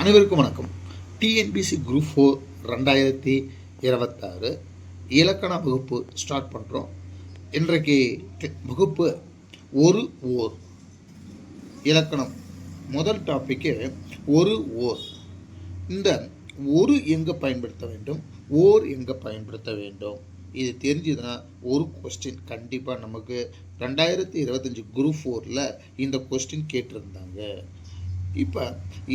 அனைவருக்கும் வணக்கம். TNPSC group 4 2026 இலக்கண வகுப்பு ஸ்டார்ட் பண்ணுறோம். இன்றைக்கு வகுப்பு ஒரு ஓர் இலக்கணம். முதல் டாப்பிக்கு ஒரு ஓர். இந்த ஒரு எங்கே பயன்படுத்த வேண்டும், ஓர் எங்கே பயன்படுத்த வேண்டும், இது தெரிஞ்சதுன்னா ஒரு கொஸ்டின் கண்டிப்பாக நமக்கு 2025 குரூப் 4 இந்த கொஸ்டின் கேட்டிருந்தாங்க. இப்போ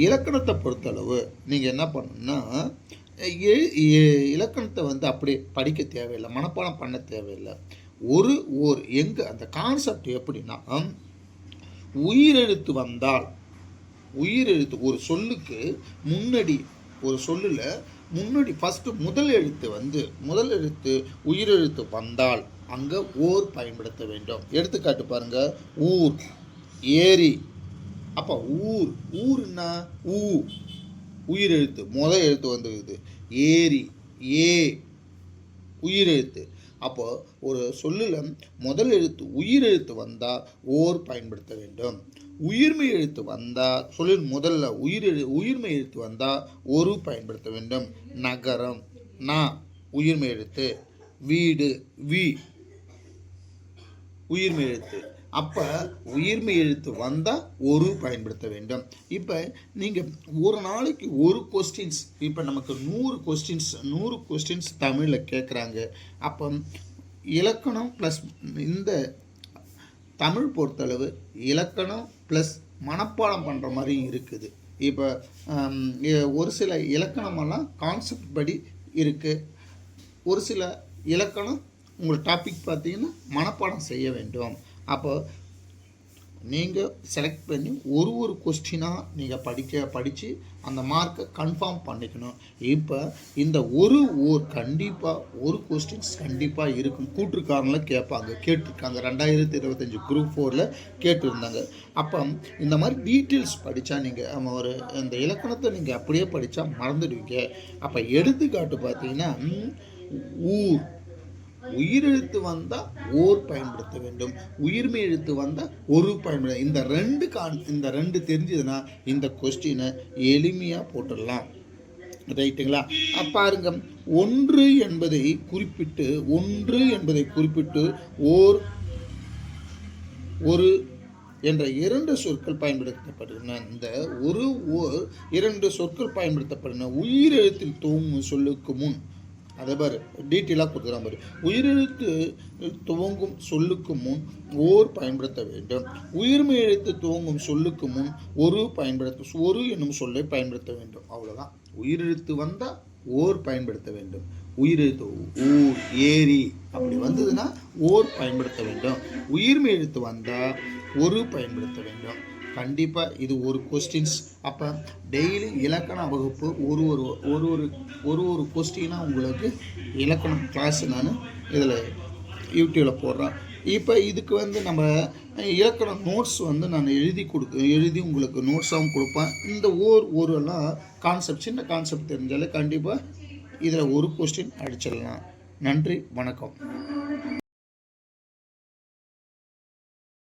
இலக்கணத்தை பொறுத்தளவு நீங்கள் என்ன பண்ணணும்னா, இலக்கணத்தை அப்படியே படிக்க தேவையில்லை, மனப்பாடம் பண்ண தேவையில்லை. ஒரு ஓர் எங்கே அந்த கான்செப்ட் எப்படின்னா, உயிரெழுத்து வந்தால், உயிரெழுத்து ஒரு சொல்லுக்கு முன்னாடி, ஒரு சொல்லில் முன்னாடி ஃபஸ்ட்டு முதல் எழுத்து உயிரெழுத்து வந்தால் அங்கே ஓர் பயன்படுத்த வேண்டும். எடுத்துக்காட்டு பாருங்கள், ஊர், ஏரி. அப்போ ஊர்னா உயிரெழுத்து முதல் எழுத்து வந்துருக்குது. ஏரி, ஏ உயிரெழுத்து. அப்போ ஒரு சொல்லில் முதல் எழுத்து உயிரெழுத்து வந்தால் ஓர் பயன்படுத்த வேண்டும். உயிர்மை எழுத்து வந்தால், சொல்லில் முதல்ல உயிர்மை எழுத்து வந்தால் ஒரு பயன்படுத்த வேண்டும். நகரம், நா உயிர்மை எழுத்து. வீடு, வி உயிர்மை எழுத்து. அப்போ உயிர்மை எழுத்து வந்தால் ஒரு பயன்படுத்த வேண்டும். இப்போ நீங்கள் ஒரு நாளைக்கு ஒரு கொஸ்டின்ஸ், இப்போ நமக்கு 100 கொஸ்டின்ஸ் தமிழில் கேட்குறாங்க. அப்போ இலக்கணம் ப்ளஸ் இந்த தமிழ் பொறுத்தளவு இலக்கணம் ப்ளஸ் மனப்பாடம் பண்ணுற மாதிரி இருக்குது. இப்போ ஒரு சில இலக்கணமெல்லாம் கான்செப்ட் படி இருக்குது, ஒரு சில இலக்கணம் உங்கள் டாபிக் பார்த்தீங்கன்னா மனப்பாடம் செய்ய வேண்டும். அப்போ நீங்கள் செலக்ட் பண்ணி ஒரு கொஸ்டினாக நீங்கள் படித்து அந்த மார்க்கை கன்ஃபார்ம் பண்ணிக்கணும். இப்போ இந்த ஓர் கண்டிப்பாக ஒரு கொஸ்டின்ஸ் கண்டிப்பாக இருக்கும். கூற்றுக்காரங்கள கேட்டிருக்காங்க 2025 குரூப் 4 கேட்டிருந்தாங்க. அப்போ இந்த மாதிரி டீட்டெயில்ஸ் படித்தா நீங்கள் ஒரு இந்த இலக்கணத்தை நீங்கள் அப்படியே படித்தா மறந்துடுவீங்க. அப்போ எடுத்துக்காட்டு பார்த்தீங்கன்னா, ஊர் உயிரெழுத்து வந்தால் ஓர் பயன்படுத்த வேண்டும், உயிர்மை எழுத்து வந்தால் ஒரு பயன்படுத்த. இந்த ரெண்டு தெரிஞ்சதுன்னா இந்த கொஸ்டினை எளிமையாக போட்டுடலாம். ரைட்டுங்களா? பாருங்க, ஒன்று என்பதை குறிப்பிட்டு ஒரு என்ற 2 சொற்கள் பயன்படுத்தப்படுகின்றன. இந்த ஓர் 2 சொற்கள் பயன்படுத்தப்படுகின்றன. உயிரெழுத்தில் துவங்கும் சொல்லுக்கு முன், அதே மாதிரி டீட்டெயிலாக கொடுக்குறான் பாரு. உயிரெழுத்து துவங்கும் சொல்லுக்கு முன் ஓர் பயன்படுத்த வேண்டும். உயிர்மை எழுத்து துவங்கும் சொல்லுக்கு முன் ஒரு என்னும் சொல்லை பயன்படுத்த வேண்டும். அவ்வளோதான். உயிரெழுத்து வந்தால் ஓர் பயன்படுத்த வேண்டும். உயிரெழுத்து ஊர், ஏரி அப்படி வந்ததுன்னா ஓர் பயன்படுத்த வேண்டும். உயிர்மை எழுத்து வந்தால் ஒரு பயன்படுத்த வேண்டும். கண்டிப்பாக இது ஒரு கொஸ்டின்ஸ். அப்போ டெய்லி இலக்கண வகுப்பு ஒரு கொஸ்டினாக உங்களுக்கு இலக்கணம் கிளாஸ் நான் இதில் யூடியூப்பில் போடுறேன். இப்போ இதுக்கு நம்ம இலக்கண நோட்ஸ் நான் எழுதி உங்களுக்கு நோட்ஸாகவும் கொடுப்பேன். இந்த ஓரெல்லாம் கான்செப்ட், சின்ன கான்செப்ட் தெரிஞ்சாலே கண்டிப்பாக இதில் ஒரு கொஸ்டின் அடிச்சிடலாம். நன்றி, வணக்கம்.